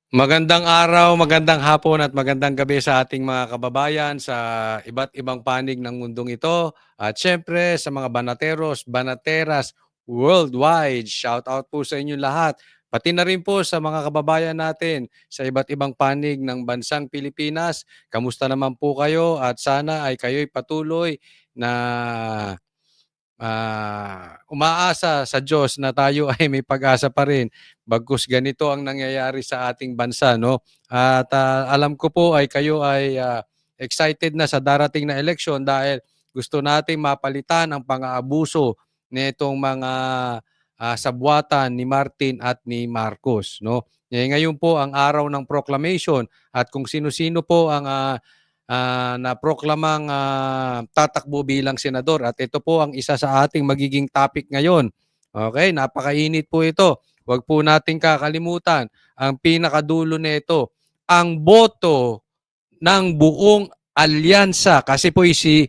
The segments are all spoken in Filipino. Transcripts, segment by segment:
Magandang araw, magandang hapon at magandang gabi sa ating mga kababayan sa iba't ibang panig ng mundong ito. At syempre sa mga banateros, banateras worldwide. Shout out po sa inyo lahat. Pati na rin po sa mga kababayan natin sa iba't ibang panig ng bansang Pilipinas. Kamusta naman po kayo at sana ay kayo'y patuloy na umaasa sa Diyos na tayo ay may pag-asa pa rin bagkus ganito ang nangyayari sa ating bansa, 'no? At, alam ko po ay kayo ay, excited na sa darating na eleksyon dahil gusto nating mapalitan ang pang-aabuso nitong mga, sabwatan ni Martin at ni Marcos, 'no? Ngayon po ang araw ng proclamation at kung sino-sino po ang, naproklamang, tatakbo bilang senador at ito po ang isa sa ating magiging topic ngayon. Okay, napakainit po ito. Huwag po nating kakalimutan ang pinakadulo nito, ang boto ng buong alyansa kasi po si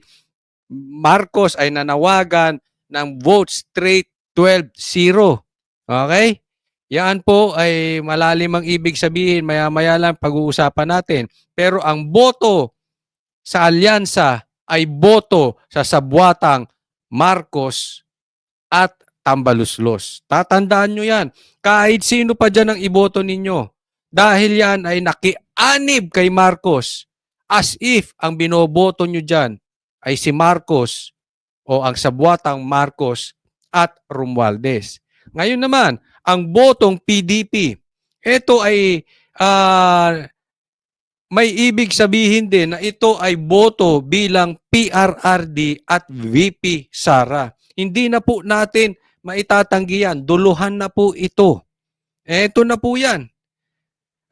Marcos ay nanawagan ng vote straight 12-0. Okay? Yan po ay malalim ang ibig sabihin, maya-maya lang pag-uusapan natin. Pero ang boto sa alyansa ay boto sa sabwatang Marcos at Tambaluslos. Tatandaan nyo yan. Kahit sino pa dyan ang iboto ninyo. Dahil yan ay nakianib kay Marcos. As if ang binoboto nyo dyan ay si Marcos o ang sabwatang Marcos at Romualdez. Ngayon naman, ang botong PDP. Ito ay may ibig sabihin din na ito ay boto bilang PRRD at VP Sara. Hindi na po natin maitatanggi yan. Duluhan na po ito. Eto na po yan.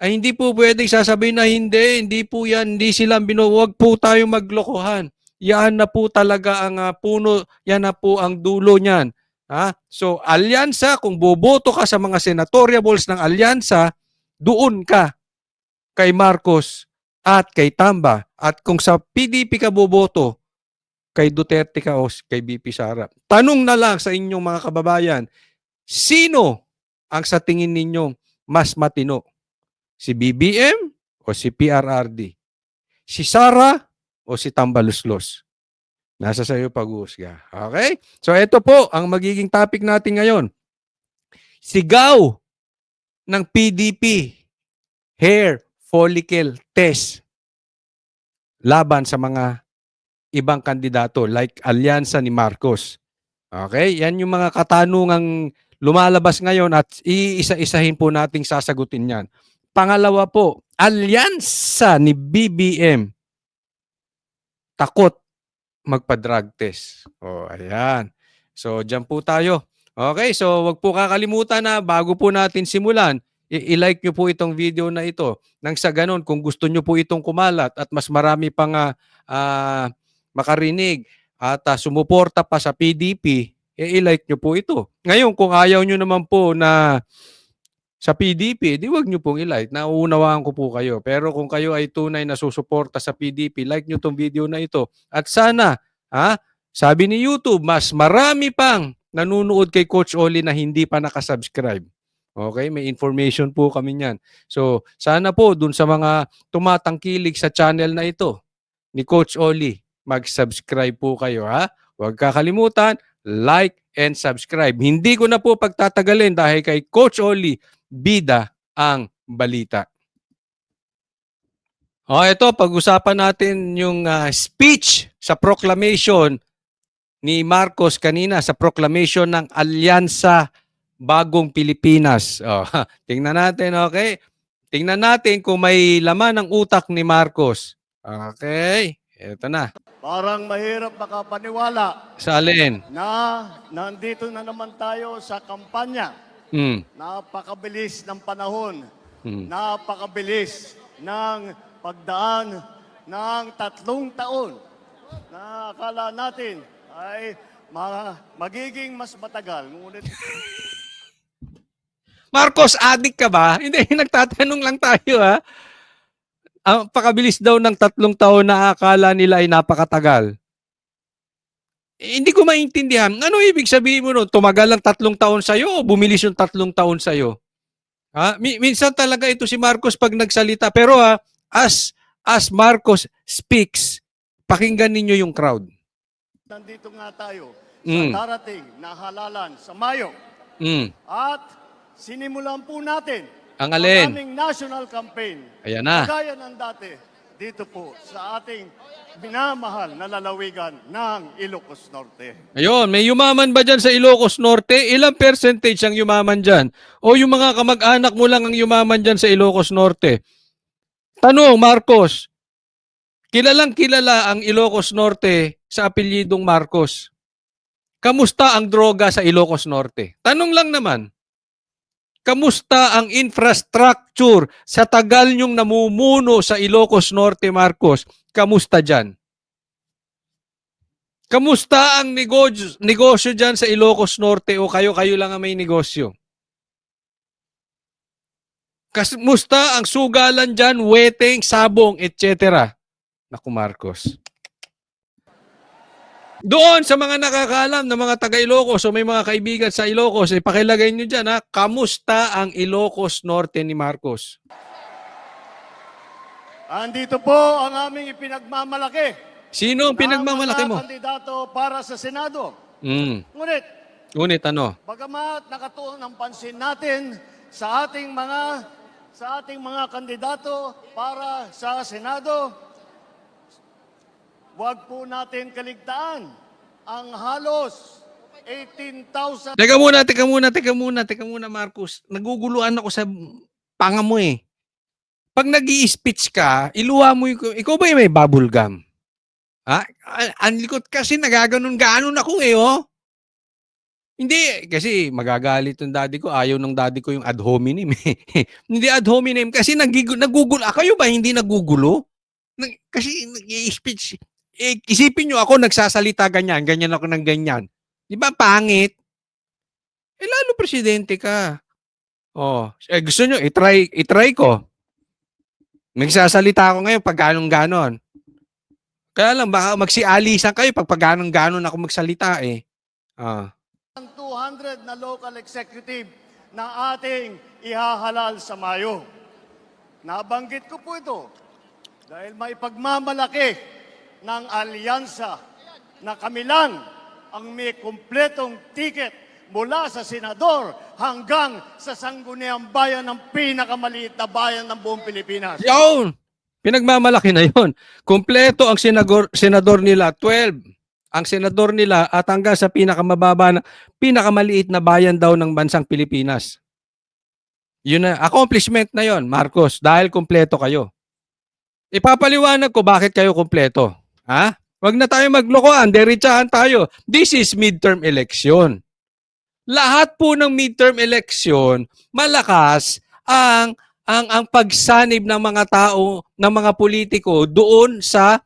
Ay hindi po pwedeng sasabihin na hindi po yan, hindi sila huwag po tayong maglokohan. Yan na po talaga ang puno, yan na po ang dulo niyan. Ha? So, alyansa, kung boboto ka sa mga senatoriables ng alyansa, doon ka kay Marcos at kay Tamba. At kung sa PDP ka boboto, kay Duterte ka o kay BP Sara. Tanong na lang sa inyong mga kababayan, sino ang sa tingin ninyong mas matino? Si BBM o si PRRD? Si Sara o si Tambaluslos? Nasa sa iyo pag-uusga. Okay? So ito po ang magiging topic natin ngayon. Sigaw ng PDP, hair follicle test laban sa mga ibang kandidato like alyansa ni Marcos. Okay? Yan yung mga katanungang lumalabas ngayon at iisa-isahin po nating sasagutin yan. Pangalawa po, alyansa ni BBM takot magpa-drug test. O, ayan. So, dyan po tayo. Okay, so wag po kakalimutan na bago po natin simulan, i-like nyo po itong video na ito. Nang sa ganun, kung gusto nyo po itong kumalat at mas marami pang makarinig at sumuporta pa sa PDP, i-like nyo po ito. Ngayon, kung ayaw nyo naman po na sa PDP, di wag nyo pong i-like. Nauunawaan ko po kayo. Pero kung kayo ay tunay na susuporta sa PDP, like nyo tong video na ito. At sana, sabi ni YouTube, mas marami pang nanunood kay Coach Oli na hindi pa nakasubscribe. Okay, may information po kami niyan. So, sana po dun sa mga tumatangkilik sa channel na ito ni Coach Oli, mag-subscribe po kayo, ha? Huwag kakalimutan, like and subscribe. Hindi ko na po pagtatagalin dahil kay Coach Oli, bida ang balita. Ito, pag-usapan natin yung speech sa proclamation ni Marcos kanina sa proclamation ng Alyansa Bagong Pilipinas. Tingnan natin, okay? Tingnan natin kung may laman ng utak ni Marcos. Okay, ito na. Parang mahirap makapaniwala Sa alin? na nandito na naman tayo sa kampanya. Napakabilis ng panahon. Napakabilis ng pagdaan ng 3 taon na akala natin ay magiging mas matagal. Ngunit Marcos, adik ka ba? Hindi, nagtatanong lang tayo, ha? Ang pakabilis daw ng 3 taon na akala nila ay napakatagal. Hindi ko maintindihan. Ano ibig sabihin mo nun? Tumagal lang 3 taon sa'yo o bumilis yung 3 taon sa'yo? Minsan talaga ito si Marcos pag nagsalita. Pero as Marcos speaks, pakinggan ninyo yung crowd. Nandito nga tayo sa Mm. darating na halalan sa Mayo. Mm. At sinimulan po natin Ang alin? aming national campaign. Ayan na. Kagaya ng dati, dito po sa ating minamahal na lalawigan ng Ilocos Norte. Ayun, may yumaman ba dyan sa Ilocos Norte? Ilang percentage ang yumaman dyan? O yung mga kamag-anak mo lang ang yumaman dyan sa Ilocos Norte? Tanong, Marcos, kilalang kilala ang Ilocos Norte sa apelyidong Marcos. Kamusta ang droga sa Ilocos Norte? Tanong lang naman. Kamusta ang infrastructure sa tagal nyong namumuno sa Ilocos Norte, Marcos? Kamusta dyan? Kamusta ang negosyo dyan sa Ilocos Norte o kayo lang ang may negosyo? Kamusta ang sugalan dyan, weteng, sabong, etc.? Naku, Marcos. Doon sa mga nakakaalam na mga taga Ilocos o may mga kaibigan sa Ilocos, pakilagay nyo dyan, kamusta ang Ilocos Norte ni Marcos? Andito po ang aming ipinagmamalaki. Sino ang pinagmamalaki mo? Mga kandidato para sa Senado. Ngunit Ngunit, ano? bagamat nakatuon ang pansin natin sa ating mga kandidato para sa Senado, huwag po natin kaligtaan ang halos 18,000. Teka muna, Marcos. Naguguluhan ako sa panga mo eh. Pag nag-i-speech ka, iluwa mo yung... Ikaw ba yung may bubble gum? Ang likot kasi nagaganon-ganon ako eh, oh. Hindi, kasi magagalit yung daddy ko. Ayaw ng daddy ko yung ad hominem eh. Hindi ad hominem kasi nagugulo. Kayo ba hindi nagugulo? Kasi nag-i-speech. Isipin nyo ako nagsasalita ganyan ako ng ganyan. Di ba pangit? Lalo presidente ka. Oh, gusto nyo, itry ko. Nagsasalita ako ngayon pag ganon-ganon. Kaya lang, baka magsialisan kayo pag ganon-ganon ako magsalita eh. 200 na local executive na ating ihahalal sa Mayo. Nabanggit ko po ito dahil may pagmamalaki ng alyansa na kami lang ang may kumpletong ticket mula sa senador hanggang sa sangguniang bayan ng pinakamaliit na bayan ng buong Pilipinas. Yun! Pinagmamalaki na yun. Kompleto ang senador nila, 12. Ang senador nila at hanggang sa pinakamaliit na bayan daw ng bansang Pilipinas. Yun na, accomplishment na yun, Marcos, dahil kompleto kayo. Ipapaliwanag ko bakit kayo kompleto. Wag na tayo maglokohan, derechahan tayo. This is midterm election. Lahat po ng midterm election, malakas ang pagsanib ng mga tao, ng mga politiko doon sa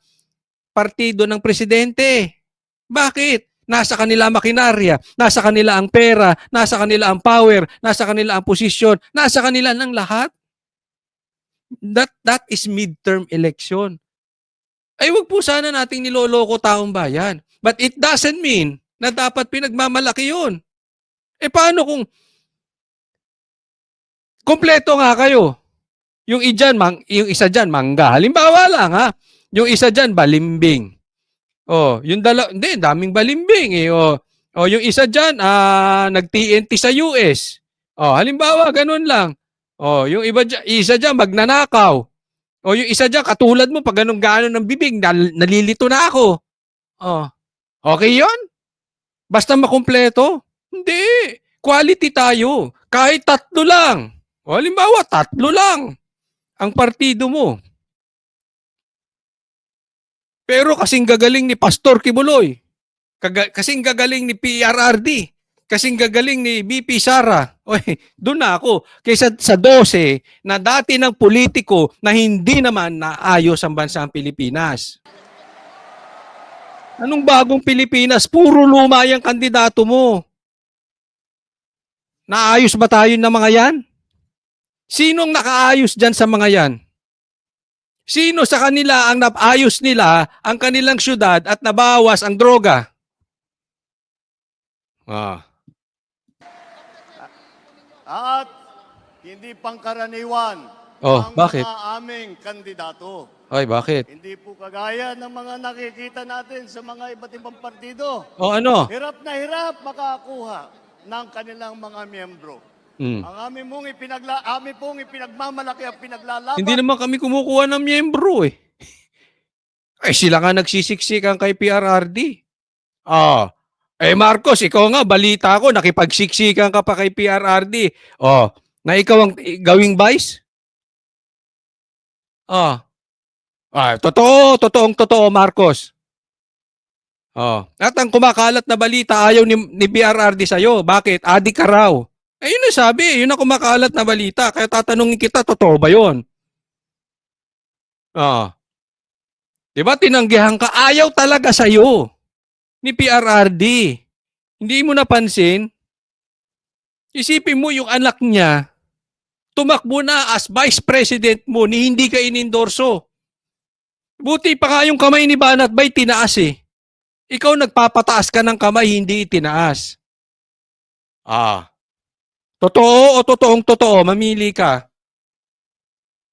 partido ng presidente. Bakit? Nasa kanila makinarya, nasa kanila ang pera, nasa kanila ang power, nasa kanila ang posisyon, nasa kanila ng lahat. That is midterm election. Ay wag po sana nating niloloko taong bayan. But it doesn't mean na dapat pinagmamalaki yun. Paano kung kompleto nga kayo? Yung isa dyan, mangga. Halimbawa lang yung isa dyan, balimbing. Yung hindi, daming balimbing eh. Yung isa dyan, nag-TNT sa US. Halimbawa, ganun lang. Yung isa dyan, magnanakaw. Yung isa dyan, katulad mo, pag ganun-ganon ng bibig, nalilito na ako. Okay yon? Basta makumpleto? Hindi. Quality tayo. Kahit 3 lang. Halimbawa, 3 lang ang partido mo. Pero kasing gagaling ni Pastor Kibuloy, kasing gagaling ni PRRD, kasing gagaling ni BP Sara, doon na ako. Kaysa sa 12 na dati ng politiko na hindi naman naayos ang bansang Pilipinas. Anong bagong Pilipinas? Puro luma yung kandidato mo. Naayos ba tayo ng mga yan? Sinong nakaayos dyan sa mga yan? Sino sa kanila ang naayos nila ang kanilang syudad at nabawas ang droga? At hindi pangkaraniwan Oh, ang bakit? mga aming kandidato. Ay, bakit? Hindi po kagaya ng mga nakikita natin sa mga iba't ibang partido. O ano? Hirap na hirap makakuha ng kanilang mga miyembro. Hmm. Ang amin pong ipinagmamalaki at pinaglalaban. Hindi naman kami kumukuha ng miyembro eh. Ay, sila nga nagsisiksikan kay PRRD. Ah. Eh Marcos, ikaw nga, balita ko, nakipagsiksikan ka pa kay PRRD. Oh, na ikaw ang gawing vice? Ah. Totoong totoo, Marcos. Oh. At ang kumakalat na balita, ayaw ni PRRD sa'yo. Bakit? Adik ka raw. Eh yun ang sabi, yun ang kumakalat na balita. Kaya tatanungin kita, totoo ba yun? Ah. Diba tinanggihan ka? Ayaw talaga sa'yo ni PRRD. Hindi mo napansin? Isipin mo yung anak niya, tumakbo na as vice president mo ni hindi ka inendorso. Buti pa nga yung kamay ni Banat Bay tinaas eh. Ikaw nagpapataas ka ng kamay, hindi itinaas. Ah. Totoo o totoong totoo? Mamili ka.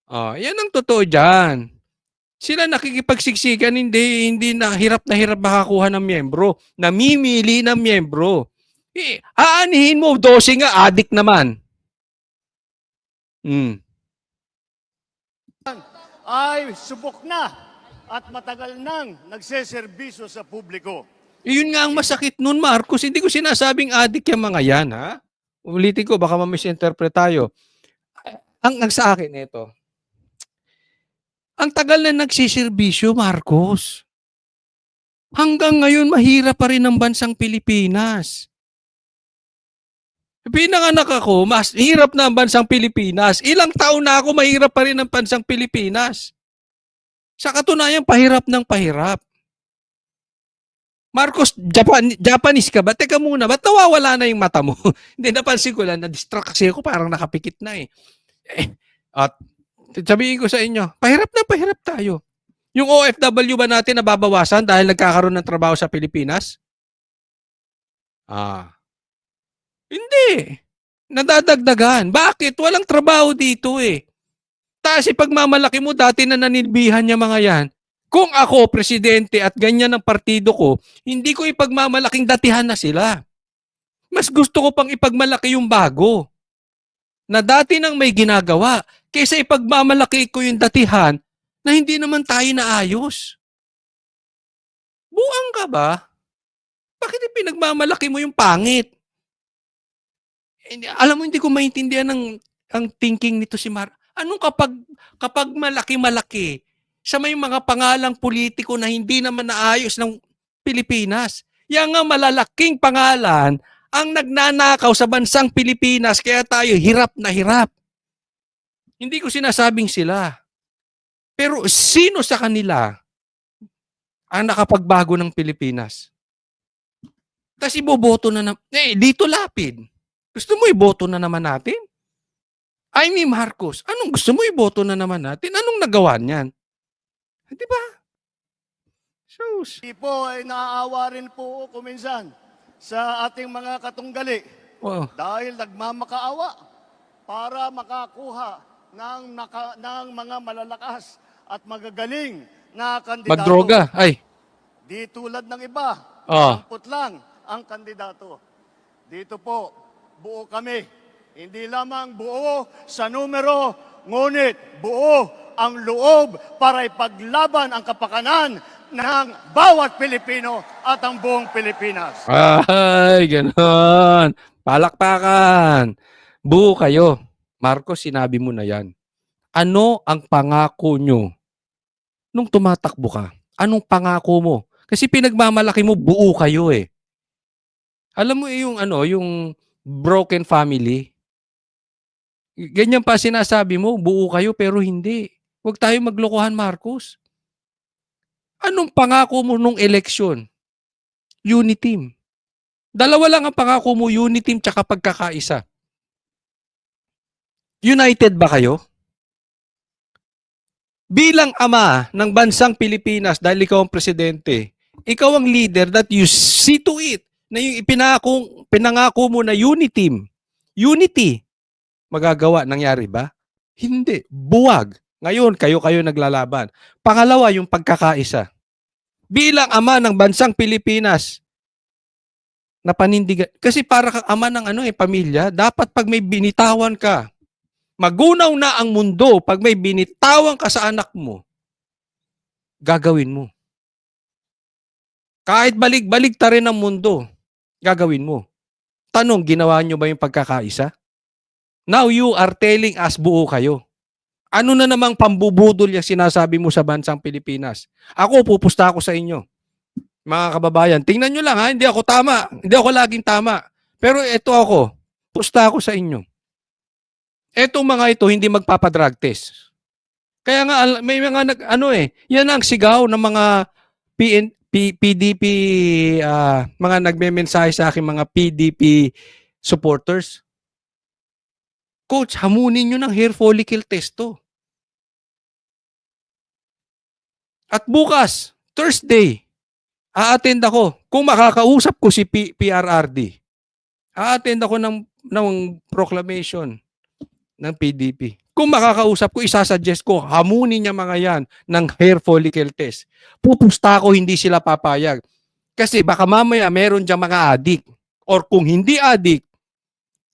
Ah, yan ang totoo dyan. Sila nakikipagsiksikan, hindi na hirap makakuha ng miyembro. Namimili ng miyembro. Eh, aanihin mo, 12 nga, adik naman. Ay subok na at matagal nang nagseserbisyo sa publiko. Yun nga ang masakit nun, Marcos. Hindi ko sinasabing adik yung mga yan, ha? Ulitin ko, baka ma-misinterpret tayo. Ang sa akin, ito. Ang tagal na nagsiservisyo, Marcos. Hanggang ngayon, mahirap pa rin ang bansang Pilipinas. Pinanganak ako, mas hirap na ang bansang Pilipinas. Ilang taon na ako, mahirap pa rin ang bansang Pilipinas. Sa katunayan, pahirap ng pahirap. Marcos, Japanese ka ba? Teka muna, ba't nawawala na yung mata mo? Hindi, napansin ko lang, na-distract kasi ako, parang nakapikit na eh. At sabihin ko sa inyo, pahirap na pahirap tayo. Yung OFW ba natin nababawasan dahil nagkakaroon ng trabaho sa Pilipinas? Hindi. Nadadagdagan. Bakit? Walang trabaho dito eh. Tapos ipagmamalaki mo, dati na nanilbihan niya mga yan. Kung ako, presidente at ganyan ang partido ko, hindi ko ipagmamalaking datihan na sila. Mas gusto ko pang ipagmalaki yung bago. Na dati nang may ginagawa, kaysa ipagmamalaki ko yung datihan na hindi naman tayo naayos. Buang ka ba? Bakit ipinagmamalaki mo yung pangit? Alam mo, hindi ko maintindihan ang thinking nito si Mar. Anong kapag malaki-malaki sa may mga pangalang politiko na hindi naman naayos ng Pilipinas? Yan nga malalaking pangalan ang nagnanakaw sa bansang Pilipinas kaya tayo hirap na hirap. Hindi ko sinasabing sila. Pero sino sa kanila ang nakapagbago ng Pilipinas? Kasi boboto na dito lapid. Gusto mo iboto na naman natin? I mean, Marcos, anong gusto mo iboto na naman natin? Anong nagawa niyan? Di ba? Hindi po ay naaawa rin po ako minsan sa ating mga katunggali dahil nagmamakaawa para makakuha ng mga malalakas at magagaling na kandidato. Magdroga, ay. Di tulad ng iba, amput lang ang kandidato. Dito po, buo kami. Hindi lamang buo sa numero, ngunit buo ang loob para ipaglaban ang kapakanan ng bawat Pilipino at ang buong Pilipinas. Ay, ganon. Palakpakan. Buo kayo. Marcos, sinabi mo na yan. Ano ang pangako nyo nung tumatakbo ka? Anong pangako mo? Kasi pinagmamalaki mo, buo kayo eh. Alam mo yung broken family. Ganyan pa sinasabi mo, buo kayo pero hindi. Huwag tayo maglokohan, Marcos. Anong pangako mo nung eleksyon? Uniteam. Dalawa lang ang pangako mo, uniteam tsaka pagkakaisa. United ba kayo? Bilang ama ng bansang Pilipinas, dahil ikaw ang presidente, ikaw ang leader that you see to it na yung pinangako mo na unity, magagawa. Nangyari ba? Hindi. Buwag. Ngayon, kayo-kayo naglalaban. Pangalawa, yung pagkakaisa. Bilang ama ng bansang Pilipinas, na panindigan. Kasi para kang ama ng pamilya, dapat pag may binitawan ka, magunaw na ang mundo pag may binitawan ka sa anak mo, gagawin mo. Kahit balik-balik ta rin ang mundo, gagawin mo. Tanong, ginawa nyo ba yung pagkakaisa? Now you are telling us buo kayo. Ano na namang pambubudol yung sinasabi mo sa bansang Pilipinas? Ako, pupusta ako sa inyo. Mga kababayan, tingnan nyo lang ha, hindi ako tama. Hindi ako laging tama. Pero ito ako, pusta ako sa inyo. Etong mga ito, hindi magpapadrug test. Kaya nga, may mga yan ang sigaw ng mga PDP, mga nagme-mensahe sa akin, mga PDP supporters. Coach, hamunin nyo ng hair follicle test to. At bukas, Thursday, a-attend ako. Kung makakausap ko si PRRD, a-attend ako ng proclamation ng PDP. Kung makakausap ko, isasuggest ko, hamunin niya mga yan ng hair follicle test. Pupusta ko, hindi sila papayag. Kasi baka mamaya meron diyang mga adik. Or kung hindi adik,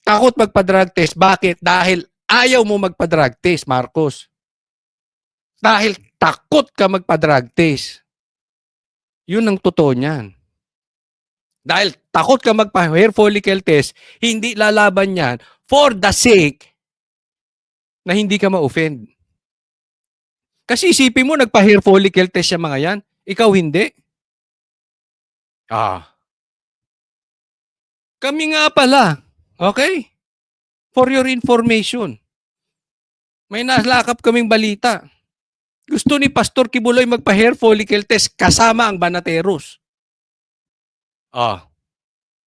takot magpa-drug test. Bakit? Dahil ayaw mo magpa-drug test, Marcos. Dahil takot ka magpa-drug test. Yun ang totoo niyan. Dahil takot ka magpa-hair follicle test, hindi lalaban yan for the sake na hindi ka ma-offend. Kasi isipin mo, nagpa-hair follicle test yung mga yan. Ikaw hindi. Kami nga pala. Okay? For your information. May nalakap kaming balita. Gusto ni Pastor Kibuloy magpa-hair follicle test kasama ang Banateros.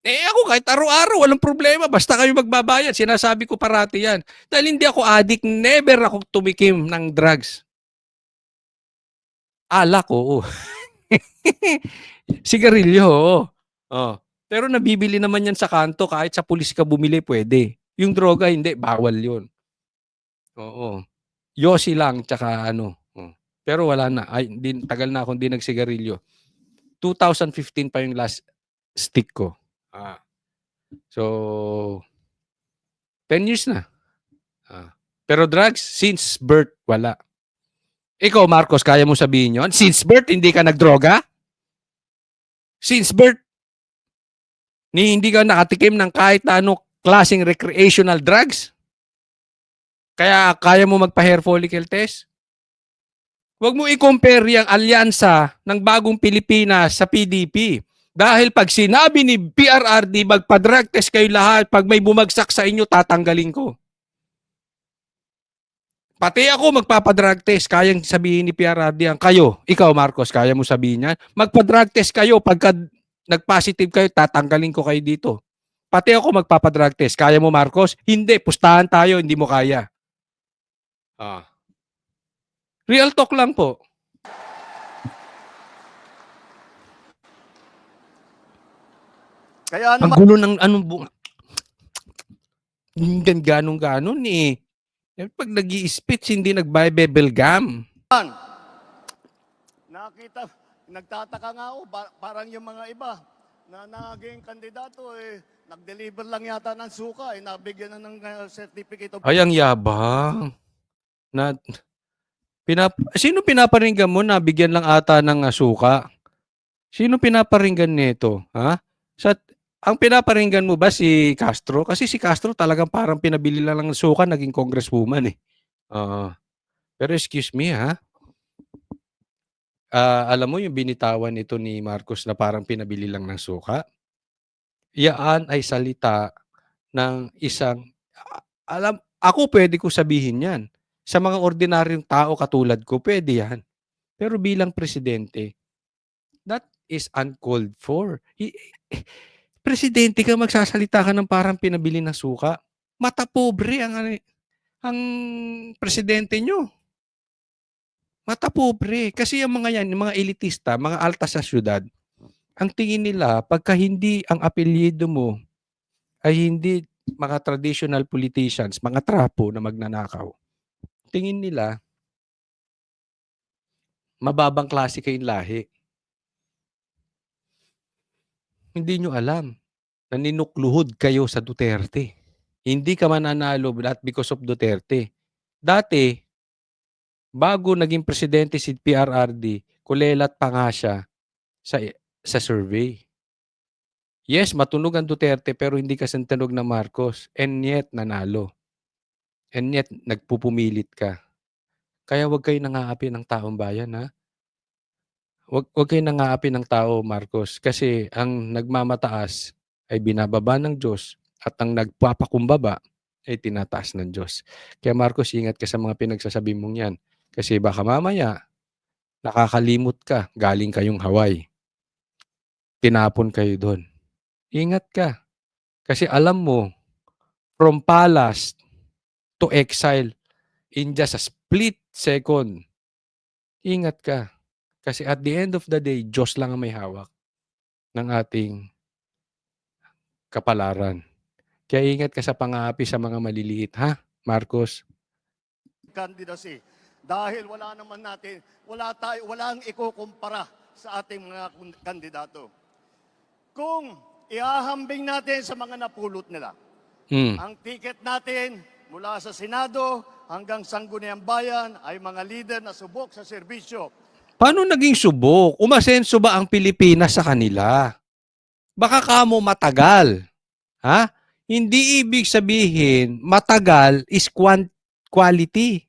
Ako kahit araw-araw, walang problema. Basta kayo magbabayad. Sinasabi ko parati yan. Dahil hindi ako addict. Never ako tumikim ng drugs. Alak, oo. Sigarilyo, oo. Pero nabibili naman yan sa kanto. Kahit sa pulis ka bumili, pwede. Yung droga, hindi. Bawal yun. Oo. Yossi lang, tsaka Pero wala na. Tagal na akong di nagsigarilyo. 2015 pa yung last stick ko. So, 10 years na. Pero drugs, since birth, wala. Ikaw, Marcos, kaya mo sabihin yun? Since birth, hindi ka nagdroga? Since birth, hindi ka nakatikim ng kahit na klaseng recreational drugs? Kaya mo magpa-hair follicle test? Huwag mo i-compare yung alyansa ng bagong Pilipinas sa PDP. Dahil pag sinabi ni PRRD, magpa-drug test kayo lahat, pag may bumagsak sa inyo, tatanggalin ko. Pati ako magpapadrug test, kayang sabihin ni PRRD ang kayo. Ikaw, Marcos, kaya mo sabihin yan? Magpa-drug test kayo, pagka nag-positive kayo, tatanggalin ko kayo dito. Pati ako magpapadrug test. Kaya mo, Marcos? Hindi, pustahan tayo, hindi mo kaya. Real talk lang po. Kaya Ang naman, gulo ng ganong-ganon eh. Pag nag-i-speech, hindi nag-bebel gum. nakita, nagtataka nga ako, parang yung mga iba na naging kandidato, nag-deliver lang yata ng suka, nabigyan na ng certificate of... Ay, ang yabang. Sino pinaparinggan mo na bigyan lang ata ng suka? Sino pinaparinggan nito? Ha? Ang pinaparinggan mo ba si Castro? Kasi si Castro talagang parang pinabili lang ng suka, naging congresswoman eh. Pero excuse me ha. Alam mo yung binitawan nito ni Marcos na parang pinabili lang ng suka? Yaan ay salita ng isang... Ako pwede ko sabihin yan. Sa mga ordinaryong tao katulad ko, pwede yan. Pero bilang presidente, that is uncalled for. Presidente ka, magsasalita ka ng parang pinabili ng suka. Mata pobre ang presidente nyo. Mata pobre. Kasi yung mga yan, yung mga elitista, mga alta sa syudad, ang tingin nila, pagka hindi ang apelyido mo ay hindi mga traditional politicians, mga trapo na magnanakaw, tingin nila, mababang klase kayong lahi. Hindi nyo alam na ninukluhod kayo sa Duterte. Hindi ka mananalo not because of Duterte. Dati, bago naging presidente si PRRD, kulelat pa nga siya sa, sa survey. Yes, matunog ang Duterte pero hindi kasing tunog ng Marcos. And yet, nanalo. And yet, nagpupumilit ka. Kaya huwag kayo nangaapi ng taong bayan, ha? Huwag kayo nangaapi ng tao, Marcos. Kasi ang nagmamataas ay binababa ng Diyos at ang nagpapakumbaba ay tinataas ng Diyos. Kaya Marcos, ingat ka sa mga pinagsasabi mong yan. Kasi baka mamaya, nakakalimot ka, galing kayong Hawaii. Tinapon kayo doon. Ingat ka. Kasi alam mo, from palace to exile in just a split second, ingat ka. Kasi at the end of the day, Diyos lang ang may hawak ng ating kapalaran. Kaya ingat ka sa pang-aapi sa mga maliliit, ha, Marcos? Candidacy. Dahil wala naman natin, walang ikukumpara sa ating mga kandidato. Kung ihahambing natin sa mga napulot nila, ang ticket natin mula sa Senado hanggang Sangguniang Bayan ay mga leader na subok sa serbisyo. Paano naging subok? Umasenso ba ang Pilipinas sa kanila? Baka kamo matagal. Ha? Hindi ibig sabihin matagal is quality.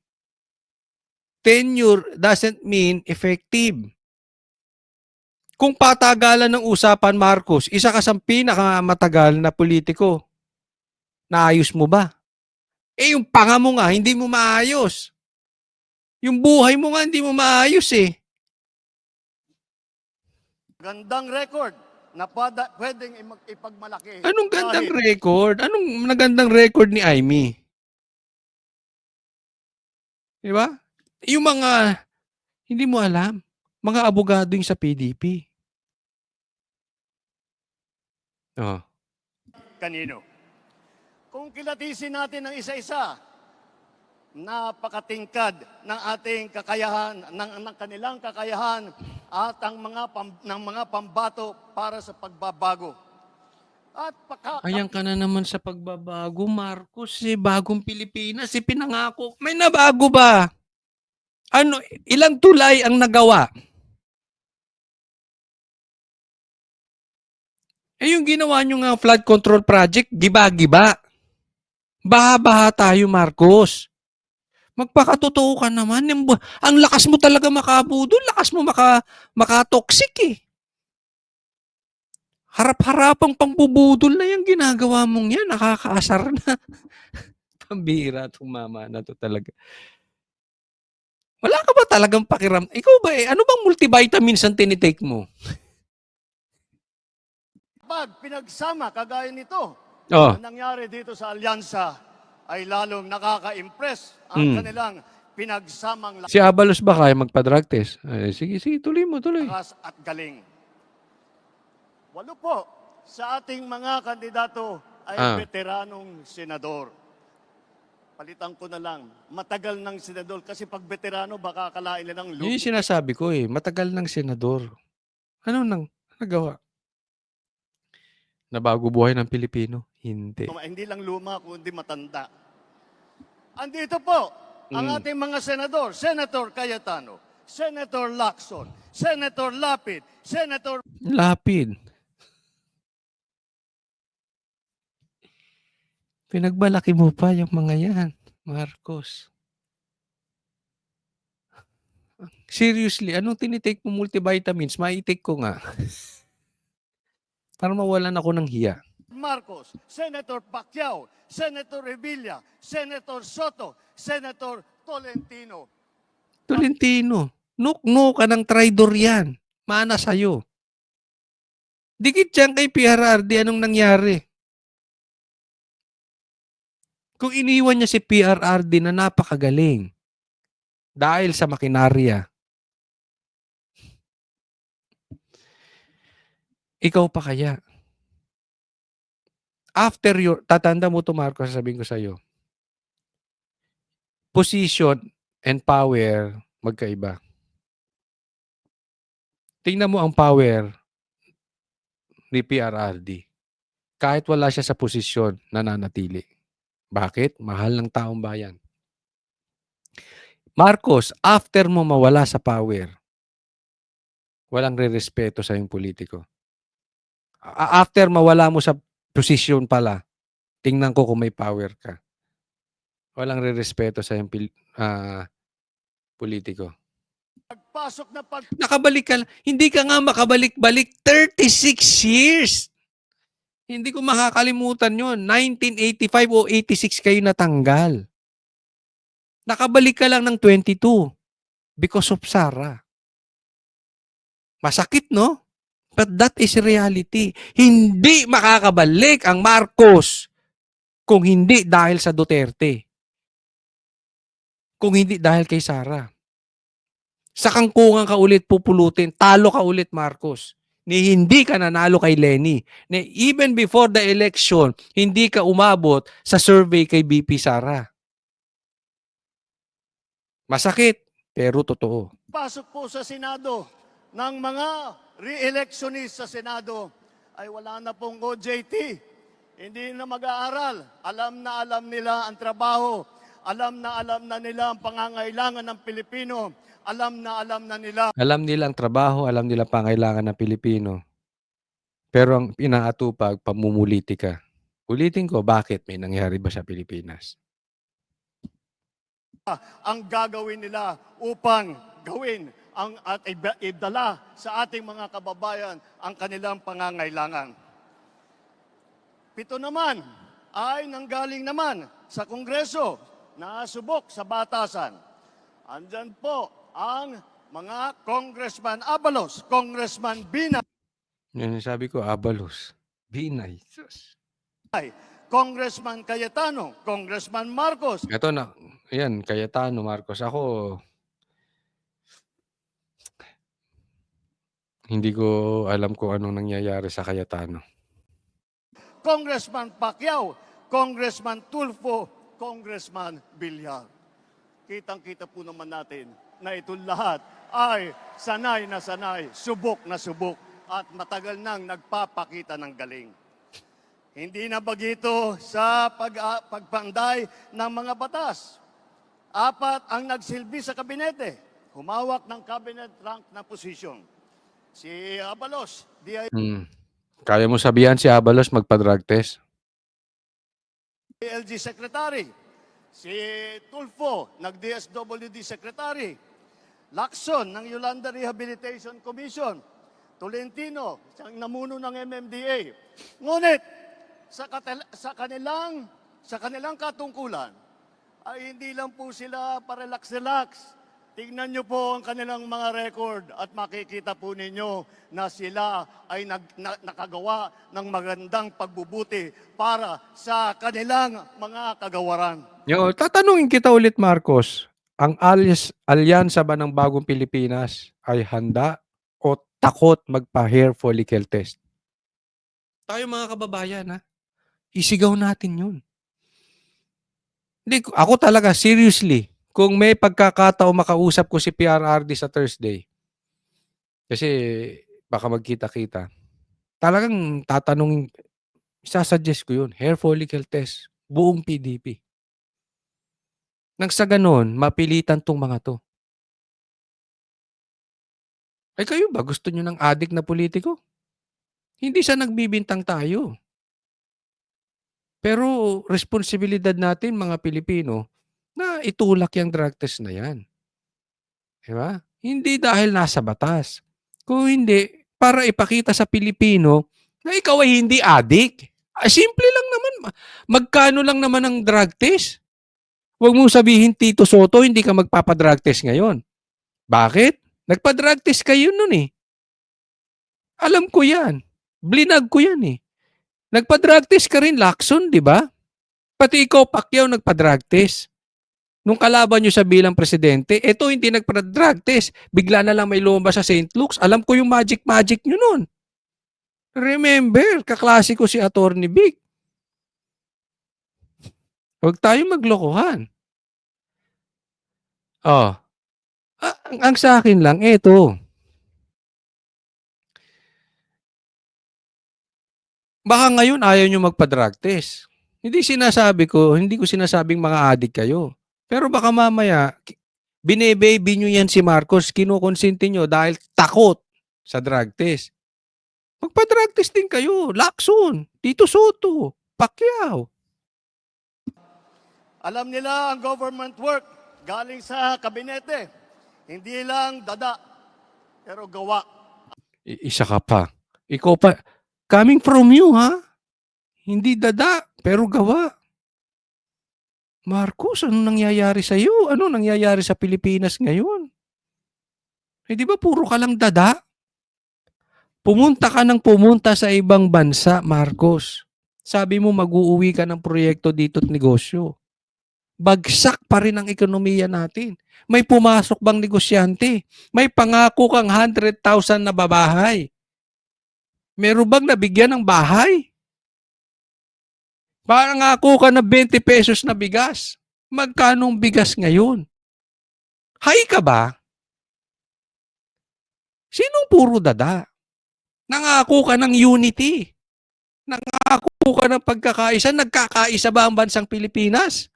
Tenure doesn't mean effective. Kung patagalan ng usapan, Marcos, isa ka sa pinakamatagal na politiko. Naayos mo ba? Eh yung panga mo nga, hindi mo maayos. Yung buhay mo nga, hindi mo maayos eh. Gandang record na pwedeng ipagmalaki. Anong gandang record? Anong nagandang record ni Aimee? Di ba? Yung mga, hindi mo alam, mga abogado yung sa PDP. Oh. Kanino? Kung kilatisin natin ng isa-isa, napakatingkad ng ating kakayahan, ng kanilang kakayahan at ang mga pambato para sa pagbabago. At Ayan ka na naman sa pagbabago, Marcos. Bagong Pilipinas, pinangako. May nabago ba? Ano, ilang tulay ang nagawa? Yung ginawa nyo nga flood control project, giba-giba. Baha-baha tayo, Marcos. Magpakatotoo ka naman. Ang lakas mo talaga makabudol. Lakas mo makatoxic eh. Harap-harapang pangbubudol na yung ginagawa mong yan. Nakakaasar na. Pambira itong mama na to talaga. Wala ka ba talagang pakiram? Ikaw ba ano bang multivitamins ang tinitake mo? pag pinagsama kagaya nito, Oh. ang nangyari dito sa alyansa ay lalong nakaka-impress ang kanilang pinagsamang Si Abalos ba kaya magpa-drug test? Sige, tuloy mo, tuloy. lakas at galing. 8 po sa ating mga kandidato ay veteranong senador. Palitan ko na lang, matagal ng senador kasi pag veterano baka akalain nila ng Yun yung sinasabi ko eh, matagal ng senador. Ano nang nagawa? Nabago buhay ng Pilipino? Hindi. Hindi lang luma kundi matanda. Andito po ang ating mga senador, Senator Cayetano, Senator Lacson, Senator Lapid, Senator Lapid. Pinagbalaki mo pa yung mga yan, Marcos. Seriously, anong tinitake mo multivitamins? Maitake ko nga. Para mawalan ako ng hiya. Marcos, Senator Pacquiao, Senator Revilla, Senator Soto, Senator Tolentino. Tolentino, nukno ka ng traidor yan. Mana sa'yo. Dikit yan kay PRRD, anong nangyari? Kung iniwan niya si PRRD na napakagaling dahil sa makinarya, ikaw pa kaya? tatanda mo to Marcos, sasabihin ko sa'yo, position and power, magkaiba. Tingnan mo ang power ni PRRD. Kahit wala siya sa posisyon, nananatili. Bakit? Mahal ng taong bayan. Marcos, after mo mawala sa power, walang rerespeto sa yung politiko. After mawala mo sa posisyon pala, tingnan ko kung may power ka. Walang rerespeto sa yung politiko. Pagpasok na Nakabalik ka, hindi ka nga makabalik-balik 36 years. Hindi ko makakalimutan yon. 1985 o 86 kayo natanggal. Nakabalik ka lang ng 22 because of Sara. Masakit, no? But that is reality. Hindi makakabalik ang Marcos kung hindi dahil sa Duterte. Kung hindi dahil kay Sara. Sa kangkungan ka ulit pupulutin, talo ka ulit Marcos. Ni hindi ka nanalo kay Lenny. Ni even before the election, hindi ka umabot sa survey kay BP Sara. Masakit, pero totoo. pasok po sa Senado ng mga re-electionist sa Senado ay wala na pong OJT. Hindi na mag-aaral. Alam na nila ang trabaho. Alam na nila ang pangangailangan ng Pilipino. Alam na nila. Alam nila ang trabaho, alam nila pangailangan ng Pilipino. Pero ang inaatupag, pamumulitika. Ulitin ko, bakit may nangyari ba sa Pilipinas? Ang gagawin nila upang gawin at idala sa ating mga kababayan ang kanilang pangangailangan. 7 naman ay nanggaling naman sa Kongreso na subok sa batasan. Andyan po ang mga Congressman Abalos, Congressman Binay, Yan ang sabi ko, Abalos. Binay. Congressman Cayetano, Congressman Marcos, Ito na, yan, Cayetano, Marcos. Ako, hindi ko alam kung anong nangyayari sa Cayetano. Congressman Pacquiao, Congressman Tulfo, Congressman Villar. Kitang-kita po naman natin na ito lahat ay sanay na sanay, subok na subok at matagal nang nagpapakita ng galing. Hindi na bagito sa pagpanday ng mga batas. 4 ang nagsilbi sa kabinete, humawak ng cabinet rank na posisyon. Si Abalos, Kaya mo sabihan si Abalos magpa-drug test? DLG Secretary. Si Tulfo, nag-DSWD Secretary. Lacson ng Yolanda Rehabilitation Commission. Tolentino, siyang namuno ng MMDA. Ngunit, sa kanilang katungkulan, ay hindi lang po sila parelax-relax. Tingnan nyo po ang kanilang mga record at makikita po ninyo na sila ay nakagawa ng magandang pagbubuti para sa kanilang mga kagawaran. Tatanungin kita ulit, Marcos. Ang alyansa ba ng Bagong Pilipinas ay handa o takot magpa-hair follicle test? Tayo mga kababayan, ha? Isigaw natin yun. Hindi, ako talaga, seriously, kung may pagkakataon makausap ko si PRRD sa Thursday, kasi baka magkita-kita, talagang tatanungin, isasuggest ko yun, hair follicle test, buong PDP. Nang sa ganon, mapilitan tong mga to. Ay kayo ba, gusto nyo ng adik na politiko? Hindi sa nagbibintang tayo. Pero responsibilidad natin mga Pilipino na itulak yung drug test na yan. Diba? Hindi dahil nasa batas. Kung hindi, para ipakita sa Pilipino na ikaw ay hindi adik. Simple lang naman. Magkano lang naman ang drug test? Huwag mong sabihin, Tito Soto, hindi ka magpapadrug test ngayon. Bakit? Nagpa-drug test kayo nun eh. Alam ko yan. Blinag ko yan eh. Nagpa-drug test ka rin, Lacson, di ba? Pati ikaw, Pacquiao, nagpa-drug test. Nung kalaban nyo sa bilang presidente, eto hindi nagpa-drug test. Bigla na lang may lumabas sa St. Luke's. Alam ko yung magic nyo nun. Remember, kaklase ko si Attorney Vic. Huwag tayong maglokohan. Oh, ang sa akin lang, eto. Baka ngayon ayaw nyo magpa-drug test. Hindi ko sinasabing mga adik kayo. Pero baka mamaya, bine-baby nyo yan si Marcos, kinukonsinti nyo dahil takot sa drug test. Magpa-drug test din kayo. Lacson, Tito Soto, Pacquiao. Alam nila ang government work galing sa kabinete. Hindi lang dada, pero gawa. Isa ka pa. Ikaw pa. Coming from you, ha? Hindi dada, pero gawa. Marcos, ano nangyayari sa iyo? Ano nangyayari sa Pilipinas ngayon? Eh di ba puro ka lang dada? Pumunta ka ng pumunta sa ibang bansa, Marcos. Sabi mo mag-uuwi ka ng proyekto dito at negosyo. Bagsak pa rin ang ekonomiya natin. May pumasok bang negosyante? May pangako kang 100,000 na babahay. Meron bang nabigyan ng bahay? Pangako ka na 20 pesos na bigas. Magkano ang bigas ngayon? Hay ka ba? Sinong puro dada? Nangako ka ng unity. Nangako ka ng pagkakaisa. Nagkakaisa ba ang bansang Pilipinas?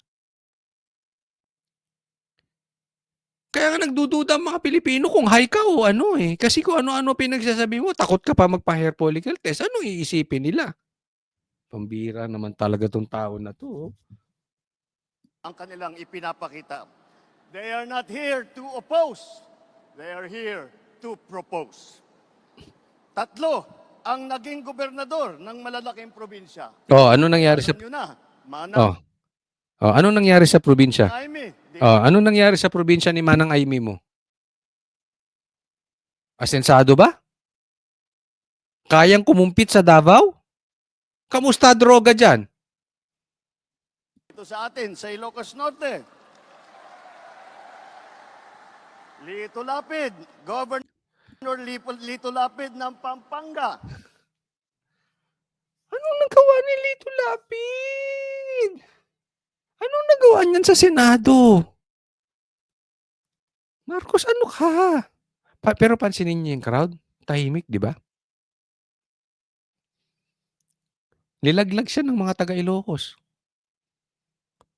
Kaya nga nagdududa ang mga Pilipino kung high ka o ano eh. Kasi kung ano-ano pinagsasabi mo, takot ka pa magpa-hair follicle test. Anong iisipin nila? Pambira naman talaga tong tao na to. Ang kanilang ipinapakita. They are not here to oppose. They are here to propose. Tatlo ang naging gobernador ng malalaking probinsya. Oh, ano nangyari sa Alam nyo na, Oh, Manang ano nangyari sa probinsya? Jaime. Oh, ano nangyari sa probinsya ni Manang Aimee mo? Asensado ba? Kayang kumumpit sa Davao? Kamusta droga diyan? Ito sa atin, sa Ilocos Norte. Lito Lapid, Governor Lito Lapid ng Pampanga. Anong nagawa ni Lito Lapid? Anong nagawa niyan sa Senado? Marcos, ano ka? Pero pansinin niyo yung crowd. Tahimik, di ba? Nilaglag siya ng mga taga Ilocos.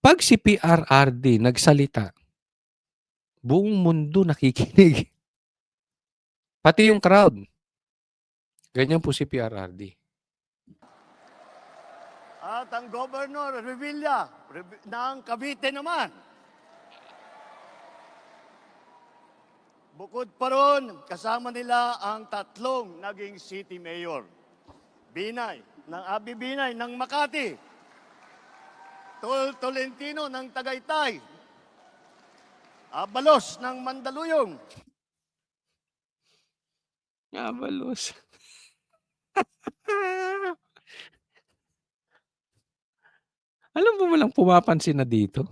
Pag si PRRD nagsalita, buong mundo nakikinig. Pati yung crowd. Ganyan po si PRRD. At ang Governor Revilla ng Cavite naman. Bukod pa ron, kasama nila ang tatlong naging city mayor. Binay, Abi Binay ng Makati. Tolentino ng Tagaytay. Abalos ng Mandaluyong. Abalos. Alam mo lang pumapansin na dito?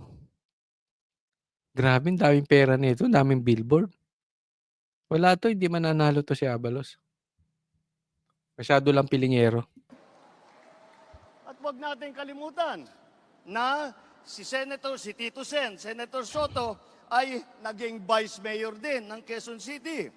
Grabe, daming pera nito, daming billboard. Wala to, hindi mananalo to si Abalos. Masyado lang pilingero. At huwag natin kalimutan na si Tito Sen, Senator Soto, ay naging vice mayor din ng Quezon City.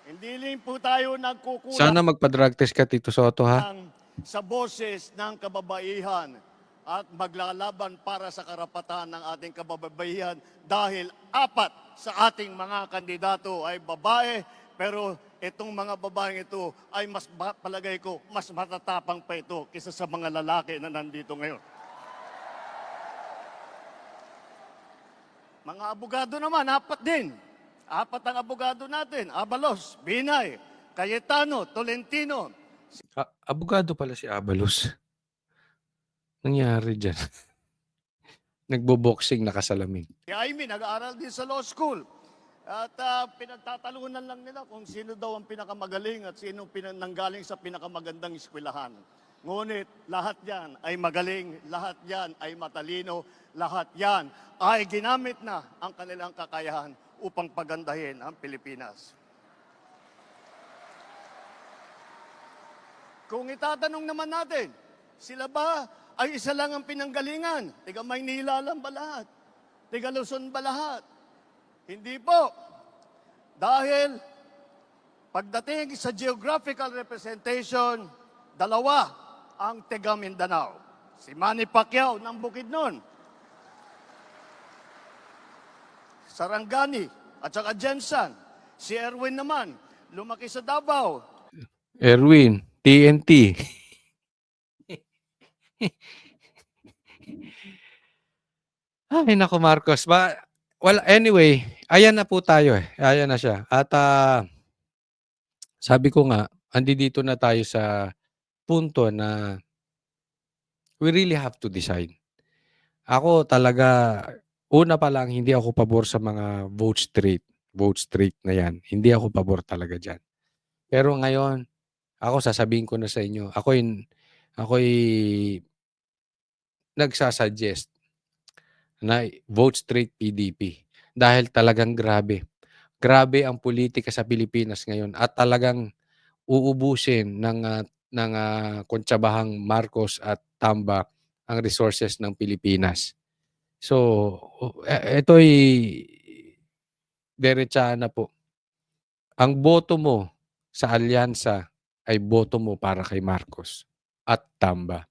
Hindi rin po tayo nagkukulang Sana magpa-drug test ka, Tito Soto, ha? sa boses ng kababaihan at maglalaban para sa karapatan ng ating kababaihan dahil 4 sa ating mga kandidato ay babae, pero itong mga babaeng ito ay palagay ko, mas matatapang pa ito kaysa sa mga lalaki na nandito ngayon. Mga abogado naman, 4 din. 4 ang abogado natin. Abalos, Binay, Cayetano, Tolentino. Abogado pala si Abalos. Nangyari dyan. Nagbo-boxing nakasalamin. Si Aimee, nag-aaral din sa law school. At pinagtatalunan lang nila kung sino daw ang pinakamagaling at sino nanggaling sa pinakamagandang eskwelahan. Ngunit lahat yan ay magaling, lahat yan ay matalino, lahat yan ay ginamit na ang kanilang kakayahan upang pagandahin ang Pilipinas. Kung itatanong naman natin, sila ba ay isa lang ang pinanggalingan? Tiga Maynila lang ba lahat? Tiga Luzon ba lahat? Hindi po. Dahil pagdating sa geographical representation, dalawa ang tiga Mindanao. Si Manny Pacquiao ng Bukidnon, Sarangani, at saka Jensan. Si Erwin naman, lumaki sa Davao. Erwin, TNT. Ay, naku Marcos. Well, anyway, ayan na po tayo eh. Ayan na siya. At sabi ko nga, dito na tayo sa punto na we really have to decide. Ako talaga, una pa lang, hindi ako pabor sa mga vote straight na yan. Hindi ako pabor talaga dyan. Pero ngayon, ako sasabihin ko na sa inyo, ako'y nagsasuggest na vote straight PDP. Dahil talagang grabe. Grabe ang politika sa Pilipinas ngayon at talagang uubusin ng kontsabahang Marcos at Tamba ang resources ng Pilipinas. So, ito'y diretsahan na po. Ang boto mo sa alyansa ay boto mo para kay Marcos at Tamba.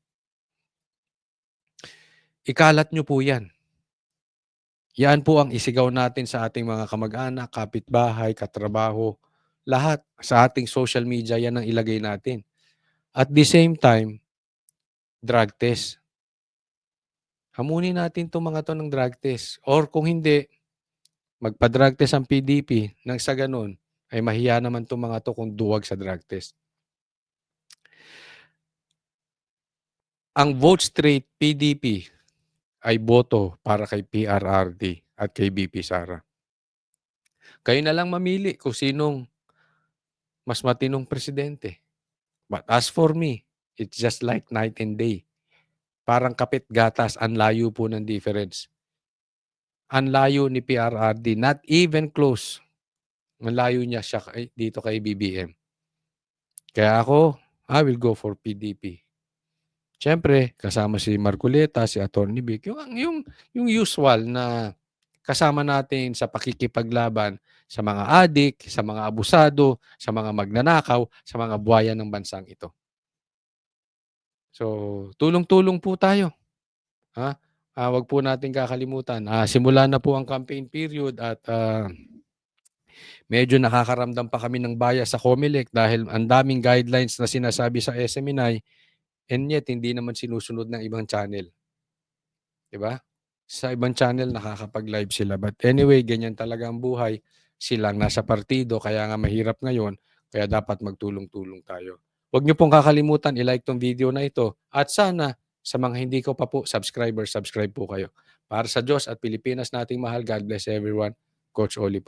Ikalat nyo po yan. Yan po ang isigaw natin sa ating mga kamag-anak, kapitbahay, katrabaho, lahat sa ating social media, yan ang ilagay natin. At the same time, drug test. Hamunin natin itong mga to ng drug test. Or kung hindi, magpa-drug test ang PDP nang sa ganun, ay mahiya naman itong mga to kung duwag sa drug test. Ang vote straight PDP ay boto para kay PRRD at kay BP Sara. Kayo na lang mamili kung sinong mas matinong presidente. But as for me, it's just like night and day. Parang kapit gatas, ang layo po ng difference. Ang layo ni PRRD, not even close. Ang layo niya siya dito kay BBM. Kaya ako, I will go for PDP. Siyempre, kasama si Marcoleta, si Atty. Vic, yung usual na kasama natin sa pakikipaglaban sa mga adik, sa mga abusado, sa mga magnanakaw, sa mga buhayan ng bansang ito. So, tulong-tulong po tayo. Ha? Wag po natin kakalimutan. Simula na po ang campaign period at medyo nakakaramdam pa kami ng bias sa COMELEC dahil ang daming guidelines na sinasabi sa SMNI and yet hindi naman sinusunod ng ibang channel. 'Di ba? Sa ibang channel nakakapag-live sila. But anyway, ganyan talaga ang buhay. Silang nasa partido kaya nga mahirap ngayon. Kaya dapat magtulong-tulong tayo. Huwag niyo pong kakalimutan i-like tong video na ito. At sana sa mga hindi ko pa po subscribe po kayo. Para sa Diyos at Pilipinas nating mahal, God bless everyone. Coach Oli po.